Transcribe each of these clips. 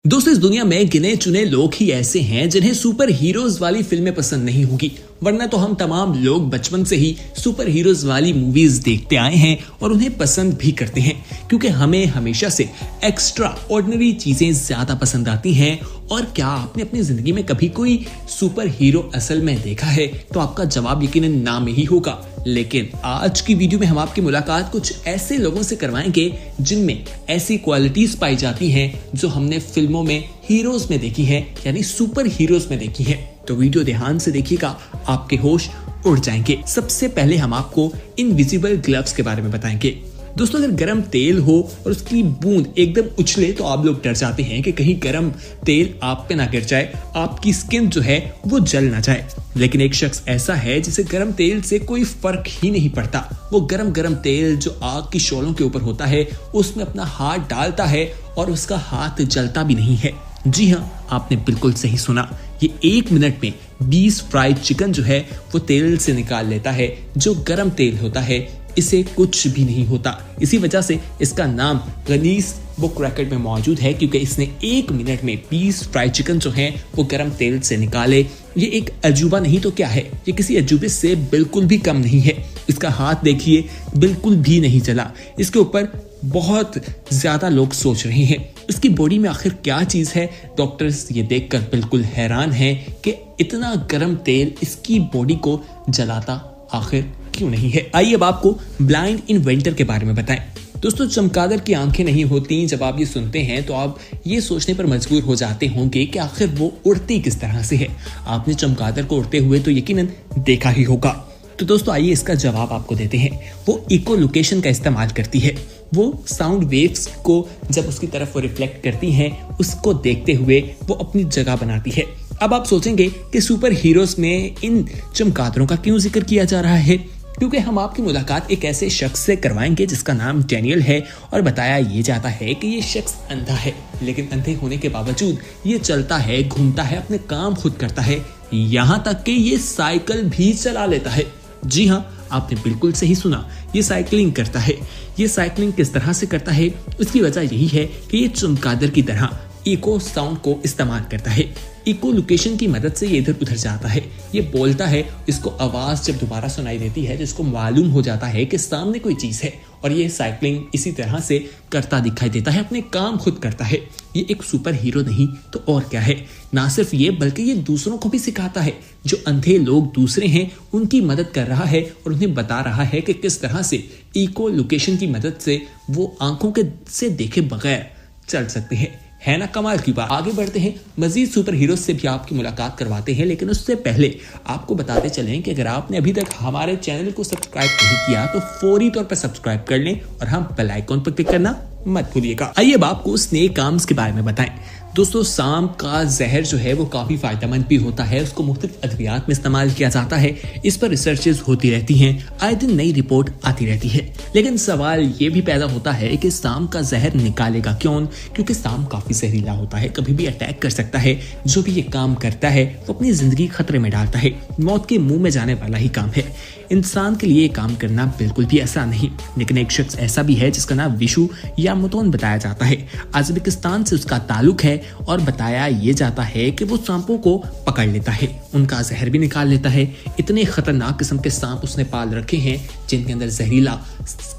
दोस्तों, इस दुनिया में गिने चुने लोग ही ऐसे हैं जिन्हें सुपर हीरोज वाली फिल्में पसंद नहीं होगी, वरना तो हम तमाम लोग बचपन से ही सुपर हीरोज वाली मूवीज देखते आए हैं और उन्हें पसंद भी करते हैं, क्योंकि हमें हमेशा से एक्स्ट्रा ऑर्डिनरी चीजें ज्यादा पसंद आती हैं। और क्या आपने अपनी जिंदगी में कभी कोई सुपर हीरो असल में देखा है? तो आपका जवाब यकीनन ना में ही होगा। लेकिन आज की वीडियो में हम आपकी मुलाकात कुछ ऐसे लोगों से करवाएंगे जिनमें ऐसी क्वालिटीज पाई जाती हैं जो हमने फिल्मों में हीरोज में देखी है, यानी सुपर हीरोज में देखी है। तो वीडियो ध्यान से देखिएगा, आपके होश उड़ जाएंगे। सबसे पहले हम आपको इनविजिबल ग्लव्स के बारे में बताएंगे। दोस्तों, अगर गर्म तेल हो और उसकी बूंद एकदम उछले तो आप लोग डर जाते हैं कि कहीं गर्म तेल आप पे ना गिर जाए, आपकी स्किन जो है वो जल ना जाए। लेकिन एक शख्स ऐसा है जिसे गर्म तेल से कोई फर्क ही नहीं पड़ता। वो गरम गरम तेल जो आग की शोलों के ऊपर होता है उसमें अपना हाथ डालता है और उसका हाथ जलता भी नहीं है। जी हाँ, आपने बिल्कुल सही सुना। ये 1 मिनट में 20 फ्राइड चिकन जो है वो तेल से निकाल लेता है। जो गरम तेल होता है इसे कुछ भी नहीं होता। इसी वजह से इसका नाम गिनीज बुक रिकॉर्ड में मौजूद है, क्योंकि इसने 1 मिनट में 20 फ्राइड चिकन जो हैं वो गरम तेल से निकाले। ये एक अजूबा नहीं तो क्या है, ये किसी अजूबे से बिल्कुल भी कम नहीं है। इसका हाथ देखिए, बिल्कुल भी नहीं जला। इसके ऊपर बहुत ज्यादा लोग सोच रहे हैं इसकी बॉडी में आखिर क्या चीज है। डॉक्टर्स ये देखकर बिल्कुल हैरान हैं कि इतना गर्म तेल इसकी बॉडी को जलाता आखिर क्यों नहीं है। आइए अब आपको ब्लाइंड इन्वेंटर के बारे में बताएं। दोस्तों, चमगादड़ की आंखें नहीं होती। जब आप ये सुनते हैं तो आप ये सोचने पर मजबूर हो जाते होंगे कि आखिर वो उड़ती किस तरह से है। आपने चमगादड़ को उड़ते हुए तो यकीनन देखा ही होगा। तो दोस्तों, आइए इसका जवाब आपको देते हैं। वो इको लोकेशन का इस्तेमाल करती है। वो साउंड वेव्स को जब उसकी तरफ वो रिफ्लेक्ट करती हैं, उसको देखते हुए वो अपनी जगह बनाती है। अब आप सोचेंगे कि सुपर हीरोज में इन चमगादड़ों का क्यों जिक्र किया जा रहा है? क्योंकि हम आपकी मुलाकात एक ऐसे शख्स से करवाएंगे जिसका नाम डैनियल है और बताया ये जाता है कि ये शख्स अंधा है, लेकिन अंधे होने के बावजूद ये चलता है, घूमता है, अपने काम खुद करता है, यहाँ तक कि ये साइकिल भी चला लेता है। जी हाँ, आपने बिल्कुल सही सुना, ये साइकिलिंग करता है। ये साइकिलिंग किस तरह से करता है? उसकी वजह यही है कि ये चमगादड़ की तरह इको साउंड को इस्तेमाल करता है। इको लोकेशन की मदद से ये इधर उधर जाता है, ये बोलता है, इसको आवाज जब दोबारा सुनाई देती है तो इसको मालूम हो जाता है कि सामने कोई चीज है, और ये साइकिलिंग इसी तरह से करता दिखाई देता है, अपने काम खुद करता है। ये एक सुपर हीरो नहीं तो और क्या है। ना सिर्फ ये, बल्कि ये दूसरों को भी सिखाता है। जो अंधे लोग दूसरे हैं उनकी मदद कर रहा है और उन्हें बता रहा है कि किस तरह से इको लोकेशन की मदद से वो आंखों के से देखे बगैर चल सकते हैं। है ना कमाल की बात। आगे बढ़ते हैं, मजीद सुपर हीरो से भी आपकी मुलाकात करवाते हैं, लेकिन उससे पहले आपको बताते चलें कि अगर आपने अभी तक हमारे चैनल को सब्सक्राइब नहीं किया तो फौरी तौर पर सब्सक्राइब कर लें और हम बेल आइकॉन पर क्लिक करना मत भूलिएगा। आइए अब आपको स्नेक आर्म्स के बारे में बताएं। दोस्तों, सांप का जहर जो है वो काफी फायदेमंद भी होता है। उसको मुख्तलिफ अद्वियात में इस्तेमाल किया जाता है। इस पर रिसर्चेस होती रहती हैं, आए दिन नई रिपोर्ट आती रहती है। लेकिन सवाल ये भी पैदा होता है कि सांप का जहर निकालेगा कौन? क्योंकि सांप काफी जहरीला होता है, कभी भी अटैक कर सकता है। जो भी ये काम करता है वो अपनी जिंदगी खतरे में डालता है। मौत के मुंह में जाने वाला ही काम है। इंसान के लिए काम करना बिल्कुल भी आसान नहीं। लेकिन एक शख्स ऐसा भी है जिसका नाम विशु या मुतोन बताया जाता है। अजबकिस्तान से उसका ताल्लुक है और बताया ये जाता है कि वो सांपों को पकड़ लेता है, उनका जहर भी निकाल लेता है। इतने खतरनाक किस्म के सांप उसने पाल रखे हैं जिनके अंदर जहरीला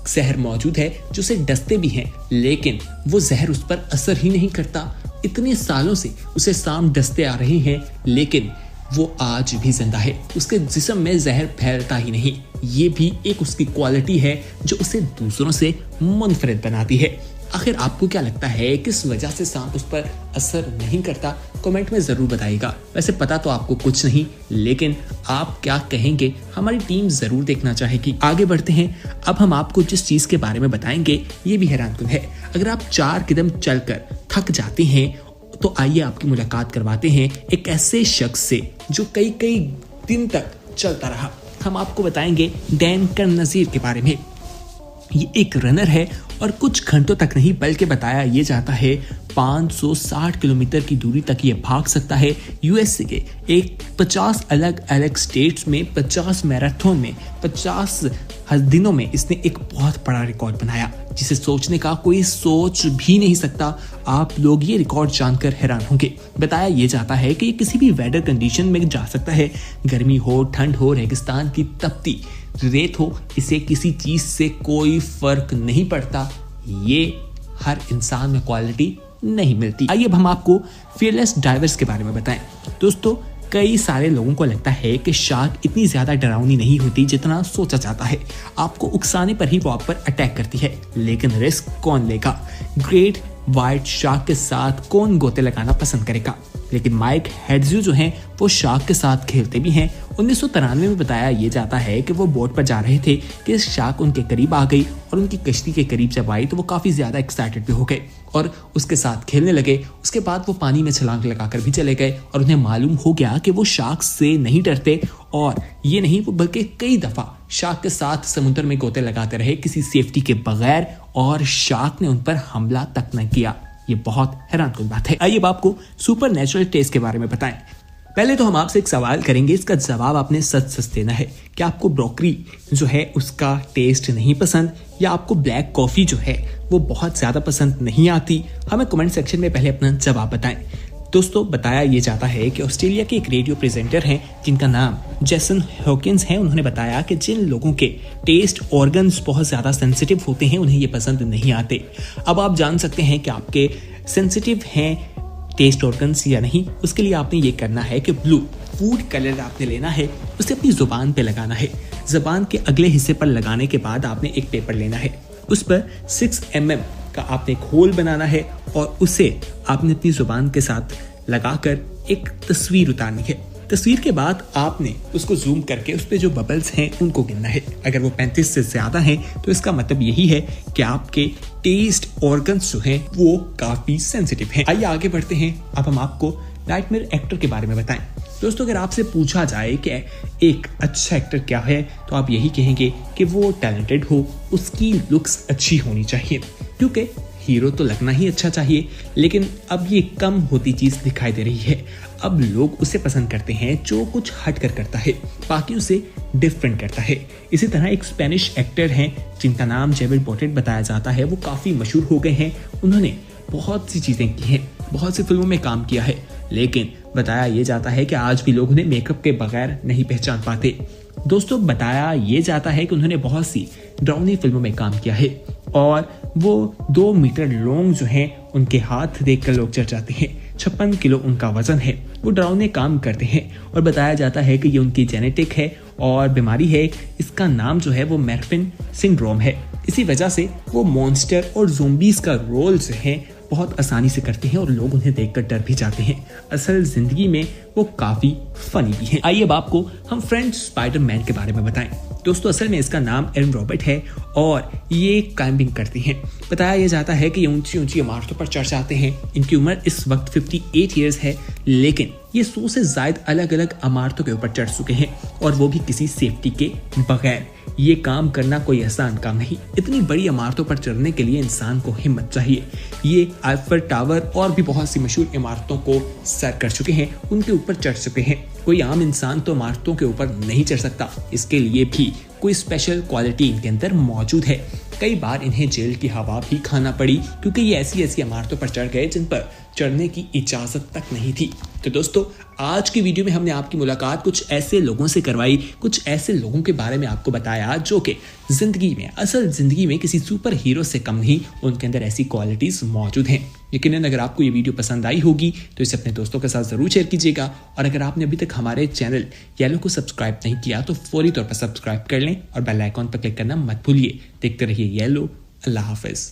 जहर मौजूद है, जो उसे डसते भी हैं, लेकिन वो जहर उस पर असर ही नहीं करता। इतने सालों से उसे सांप डसते आ रहे हैं, लेकिन वो आज भी जिंदा है। उसके जिस्म में जहर फैलता ही नहीं। ये भी एक उसकी क्वालिटी है जो उसे दूसरों से मुनफरिद बनाती है। आखिर आपको क्या लगता है किस वजह से सांप उस पर असर नहीं करता? कमेंट में जरूर बताइएगा। वैसे पता तो आपको कुछ नहीं, लेकिन आप क्या कहेंगे हमारी टीम जरूर देखना चाहेगी। आगे बढ़ते हैं। अब हम आपको जिस चीज के बारे में बताएंगे ये भी हैरानकुन है। अगर आप 4 कदम चलकर थक जाते हैं तो आइए आपकी मुलाकात करवाते हैं एक ऐसे शख्स से जो कई कई दिन तक चलता रहा। हम आपको बताएंगे डैन कर्नज़ीर के बारे में। ये एक रनर है और कुछ घंटों तक नहीं बल्कि बताया ये जाता है 560 किलोमीटर की दूरी तक ये भाग सकता है यूएसए के 50 अलग अलग स्टेट्स में 50 मैराथन में 50 दिनों में इसने एक बहुत बड़ा रिकॉर्ड बनाया जिसे सोचने का कोई सोच भी नहीं सकता। आप लोग ये रिकॉर्ड जानकर हैरान होंगे। बताया ये जाता है कि ये किसी भी वेदर कंडीशन में जा सकता है, गर्मी हो, ठंड हो, रेगिस्तान की तपती रेत हो, इसे किसी चीज से कोई फर्क नहीं पड़ता। ये हर इंसान में क्वालिटी नहीं मिलती। आइए अब हम आपको फियरलेस डाइवर्स के बारे में बताएं। दोस्तों, कई सारे लोगों को लगता है कि शार्क इतनी ज्यादा डरावनी नहीं होती जितना सोचा जाता है। आपको उकसाने पर ही वो आप पर अटैक करती है, लेकिन रिस्क कौन लेगा? ग्रेट व्हाइट शार्क के साथ कौन गोते लगाना पसंद करेगा? लेकिन माइक हेड्जू जो हैं वो शार्क के साथ खेलते भी हैं। 1993 में बताया ये जाता है कि वो बोट पर जा रहे थे कि शार्क उनके करीब आ गई और उनकी कश्ती के करीब जब आई तो वो काफी ज्यादा एक्साइटेड भी हो गए और उसके साथ खेलने लगे। उसके बाद वो पानी में छलांग लगाकर भी चले गए और उन्हें मालूम हो गया कि वो शार्क से नहीं डरते और ये नहीं वो बल्कि कई दफा शार्क के साथ समुद्र में गोते लगाते रहे किसी सेफ्टी के बगैर और शार्क ने उन पर हमला तक न किया। ये बहुत हैरानकुन बात है। आइए अब आपको सुपर नेचुरल टेस्ट के बारे में बताएं। पहले तो हम आपसे एक सवाल करेंगे, इसका जवाब आपने सच सच देना है। क्या आपको ब्रोकली जो है उसका टेस्ट नहीं पसंद या आपको ब्लैक कॉफी जो है वो बहुत ज्यादा पसंद नहीं आती? हमें कमेंट सेक्शन में पहले अपना जवाब बताएं। दोस्तों, बताया ये जाता है कि ऑस्ट्रेलिया के एक रेडियो प्रेजेंटर हैं जिनका नाम जेसन हॉकिंस है। उन्होंने बताया कि जिन लोगों के टेस्ट ऑर्गन्स बहुत ज़्यादा सेंसिटिव होते हैं उन्हें ये पसंद नहीं आते। अब आप जान सकते हैं कि आपके सेंसिटिव हैं टेस्ट ऑर्गन्स या नहीं। उसके लिए आपने ये करना है कि ब्लू फूड कलर आपने लेना है, उसे अपनी जुबान पे लगाना है। जुबान के अगले हिस्से पर लगाने के बाद आपने एक पेपर लेना है, उस पर 6 mm का आपने एक होल बनाना है और उसे आपने अपनी जुबान के साथ लगाकर एक तस्वीर उतारनी है। तस्वीर के बाद आपने उसको जूम करके उस पे जो बबल्स हैं उनको गिनना है। अगर वो 35 से ज्यादा हैं तो इसका मतलब यही है कि आपके टेस्ट ऑर्गन्स जो हैं वो काफी सेंसिटिव हैं। आइए आगे बढ़ते हैं। अब हम आपको नाइटमेयर एक्टर के बारे में बताएं। दोस्तों, अगर आपसे पूछा जाए कि एक अच्छा एक्टर क्या है तो आप यही कहेंगे कि वो टैलेंटेड हो, उसकी लुक्स अच्छी होनी चाहिए, क्योंकि हीरो तो लगना ही अच्छा चाहिए। लेकिन अब ये कम होती चीज दिखाई दे रही है। अब लोग उसे पसंद करते हैं जो कुछ हट कर करता है, बाकी उसे डिफरेंट करता है। इसी तरह एक स्पेनिश एक्टर हैं जिनका नाम जेविड बोटेट बताया जाता है। वो काफी मशहूर हो गए हैं। उन्होंने बहुत सी चीजें की हैं, बहुत सी फिल्मों में काम किया है, लेकिन बताया ये जाता है कि आज भी लोग उन्हें मेकअप के बगैर नहीं पहचान पाते। दोस्तों, बताया ये जाता है कि उन्होंने बहुत सी डरावनी फिल्मों में काम किया है और वो 2 मीटर लॉन्ग जो हैं उनके हाथ देखकर लोग चढ़ जाते हैं। 56 किलो उनका वजन है। वो डरावने काम करते हैं और बताया जाता है कि ये उनकी जेनेटिक है और बीमारी है। इसका नाम जो है वो मैरफिन सिंड्रोम है। इसी वजह से वो मॉन्स्टर और ज़ोंबीज का रोल जो है बहुत आसानी से करते हैं और लोग उन्हें देखकर डर भी जाते हैं। असल जिंदगी में वो काफी फनी भी हैं। आइए अब आपको हम फ्रेंच स्पाइडरमैन के बारे में बताएं। दोस्तों, असल में इसका नाम एरन रॉबर्ट है और ये क्लाइंबिंग करती हैं। बताया यह जाता है कि ये ऊंची ऊंची इमारतों पर चढ़ जाते हैं। इनकी उम्र इस वक्त 58 ईयर्स है, लेकिन ये 100 से ज्यादा अलग अलग इमारतों के ऊपर चढ़ चुके हैं और वो भी किसी सेफ्टी के बगैर। ये काम करना कोई आसान काम नहीं। इतनी बड़ी इमारतों पर चढ़ने के लिए इंसान को हिम्मत चाहिए। ये आईफल टावर और भी बहुत सी मशहूर इमारतों को सर कर चुके हैं, उनके ऊपर चढ़ चुके हैं। कोई आम इंसान तो इमारतों के ऊपर नहीं चढ़ सकता। इसके लिए भी कोई स्पेशल क्वालिटी इनके अंदर मौजूद है। कई बार इन्हें जेल की हवा भी खाना पड़ी क्योंकि ये ऐसी ऐसी इमारतों पर चढ़ गए जिन पर चढ़ने की इजाजत तक नहीं थी। तो दोस्तों, आज की वीडियो में हमने आपकी मुलाकात कुछ ऐसे लोगों से करवाई, कुछ ऐसे लोगों के बारे में आपको बताया जो कि जिंदगी में, असल जिंदगी में किसी सुपर हीरो से कम नहीं, उनके अंदर ऐसी क्वालिटीज मौजूद हैं। यकीनन अगर आपको ये वीडियो पसंद आई होगी तो इसे अपने दोस्तों के साथ जरूर शेयर कीजिएगा और अगर आपने अभी तक हमारे चैनल येलो को सब्सक्राइब नहीं किया तो फौरी तौर पर सब्सक्राइब कर लें और बेल आइकॉन पर क्लिक करना मत भूलिए। देखते रहिए येलो। अल्लाह हाफिज।